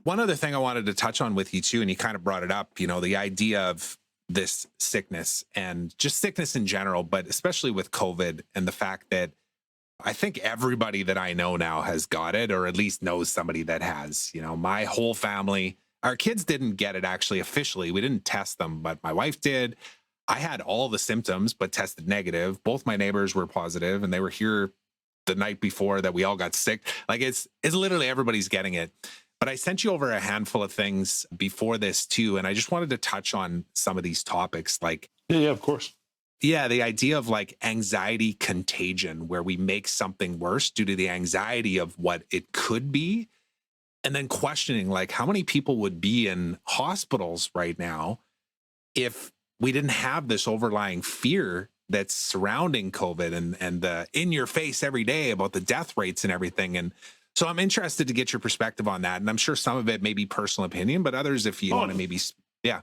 One other thing I wanted to touch on with you too, and you kind of brought it up, the idea of this sickness and just sickness in general, but especially with COVID and the fact that I think everybody that I know now has got it, or at least knows somebody that has. My whole family, our kids didn't get it actually officially. We didn't test them, but my wife did. I had all the symptoms, but tested negative. Both my neighbors were positive, and they were here the night before that we all got sick. Like it's literally everybody's getting it. But I sent you over a handful of things before this too, and I just wanted to touch on some of these topics. Like, yeah, of course. Yeah, the idea of like anxiety contagion, where we make something worse due to the anxiety of what it could be. And then questioning like how many people would be in hospitals right now if we didn't have this overlying fear that's surrounding COVID and the in your face every day about the death rates and everything. And so I'm interested to get your perspective on that. And I'm sure some of it may be personal opinion, but others, if you want to maybe, yeah.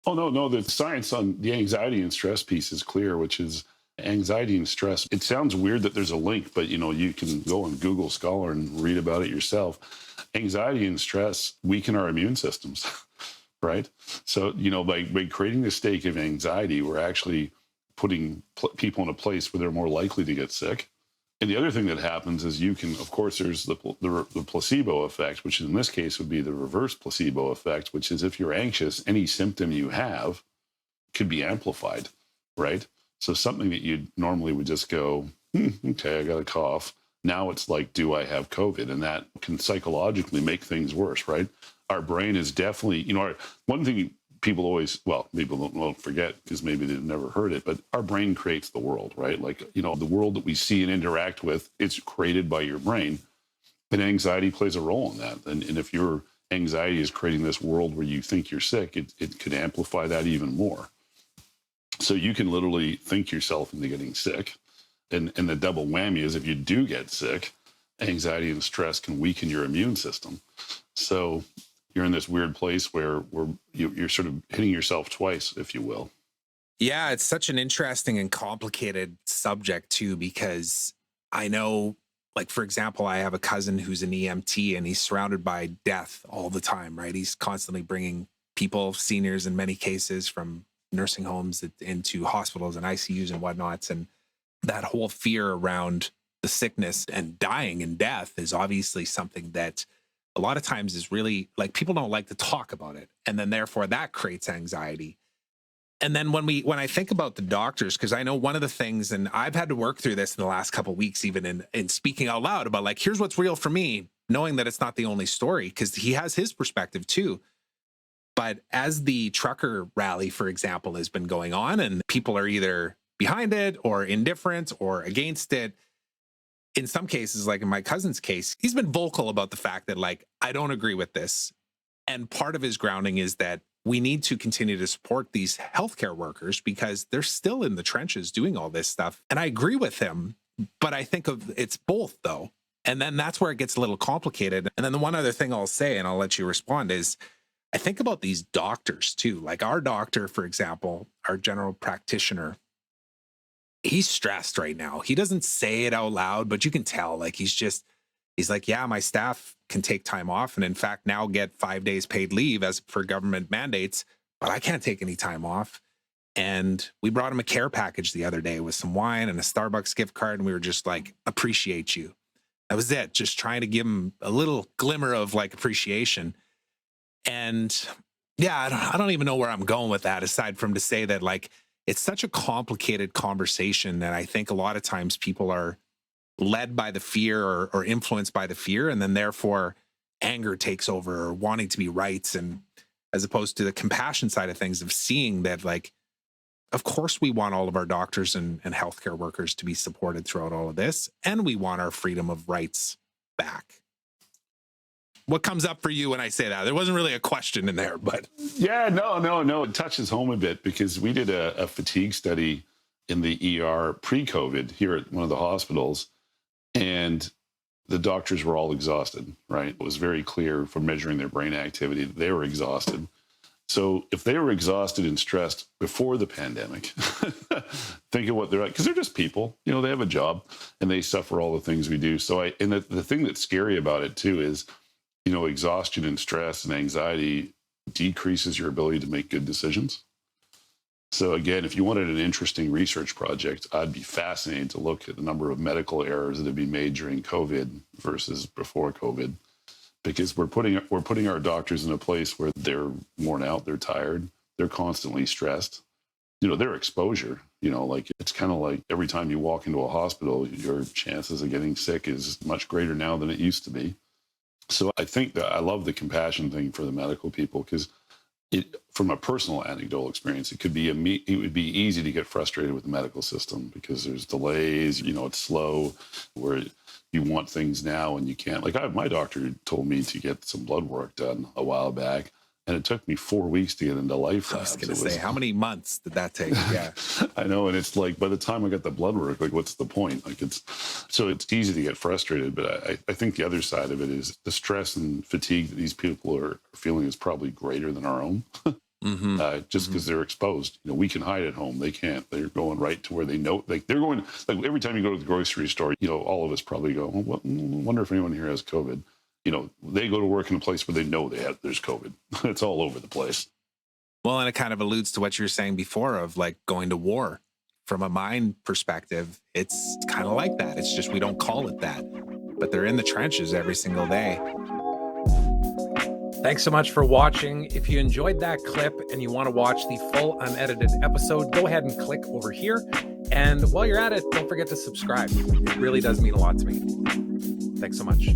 Oh, no, the science on the anxiety and stress piece is clear, which is anxiety and stress. It sounds weird that there's a link, but you can go on Google Scholar and read about it yourself. Anxiety and stress weaken our immune systems, right? So, by creating this state of anxiety, we're actually putting people in a place where they're more likely to get sick. And the other thing that happens is of course, there's the placebo effect, which in this case would be the reverse placebo effect, which is if you're anxious, any symptom you have could be amplified, right? So something that you normally would just go, okay, I got a cough. Now it's like, do I have COVID? And that can psychologically make things worse, right? Our brain is definitely, one thing people don't forget because maybe they've never heard it, but our brain creates the world, right? Like, the world that we see and interact with, it's created by your brain. And anxiety plays a role in that. And if your anxiety is creating this world where you think you're sick, it could amplify that even more. So you can literally think yourself into getting sick. And the double whammy is if you do get sick, anxiety and stress can weaken your immune system. So you're in this weird place where you're sort of hitting yourself twice, if you will. Yeah, it's such an interesting and complicated subject too, because I know, like, for example, I have a cousin who's an EMT and he's surrounded by death all the time, right? He's constantly bringing people, seniors in many cases, from nursing homes into hospitals and ICUs and whatnots. And that whole fear around the sickness and dying and death is obviously something that a lot of times is really like people don't like to talk about it. And then therefore that creates anxiety. And then when I think about the doctors, because I know one of the things, and I've had to work through this in the last couple of weeks, even in speaking out loud about like, here's what's real for me, knowing that it's not the only story, because he has his perspective too. But as the trucker rally, for example, has been going on and people are either behind it or indifferent or against it, in some cases, like in my cousin's case, he's been vocal about the fact that, like, I don't agree with this. And part of his grounding is that we need to continue to support these healthcare workers because they're still in the trenches doing all this stuff. And I agree with him, but I think it's both though. And then that's where it gets a little complicated. And then the one other thing I'll say, and I'll let you respond, is I think about these doctors too. Like our doctor, for example, our general practitioner, he's stressed right now. He doesn't say it out loud, but you can tell, like, he's like, yeah, my staff can take time off. And in fact, now get 5 days paid leave as per government mandates, but I can't take any time off. And we brought him a care package the other day with some wine and a Starbucks gift card. And we were just like, appreciate you. That was it. Just trying to give him a little glimmer of like appreciation. And yeah, I don't even know where I'm going with that, aside from to say that, like, it's such a complicated conversation that I think a lot of times people are led by the fear or influenced by the fear. And then therefore anger takes over or wanting to be right. And as opposed to the compassion side of things of seeing that, like, of course we want all of our doctors and healthcare workers to be supported throughout all of this. And we want our freedom of rights back. What comes up for you when I say that? There wasn't really a question in there, but. Yeah, no. It touches home a bit because we did a fatigue study in the ER pre-COVID here at one of the hospitals, and the doctors were all exhausted, right? It was very clear from measuring their brain activity that they were exhausted. So if they were exhausted and stressed before the pandemic, think of what they're like, because they're just people, they have a job and they suffer all the things we do. So and the thing that's scary about it too is, exhaustion and stress and anxiety decreases your ability to make good decisions. So again, if you wanted an interesting research project, I'd be fascinated to look at the number of medical errors that have been made during COVID versus before COVID. Because we're putting our doctors in a place where they're worn out, they're tired, they're constantly stressed. Their exposure, it's kind of like every time you walk into a hospital, your chances of getting sick is much greater now than it used to be. So I think that I love the compassion thing for the medical people, because from a personal anecdotal experience, it would be easy to get frustrated with the medical system because there's delays, it's slow, where you want things now and you can't. Like my doctor told me to get some blood work done a while back, and it took me 4 weeks to get into life. I was going to say, how many months did that take? Yeah, I know. And it's like, by the time I got the blood work, what's the point? So it's easy to get frustrated. But I think the other side of it is the stress and fatigue that these people are feeling is probably greater than our own. Just because they're exposed. We can hide at home. They can't. They're going right to where they know. They're going, every time you go to the grocery store, all of us probably go, wonder if anyone here has COVID. They go to work in a place where they know there's COVID. It's all over the place. Well, and it kind of alludes to what you were saying before of going to war. From a mind perspective, it's kind of like that. It's just we don't call it that, but they're in the trenches every single day. Thanks so much for watching. If you enjoyed that clip and you want to watch the full unedited episode, go ahead and click over here. And while you're at it, don't forget to subscribe. It really does mean a lot to me. Thanks so much.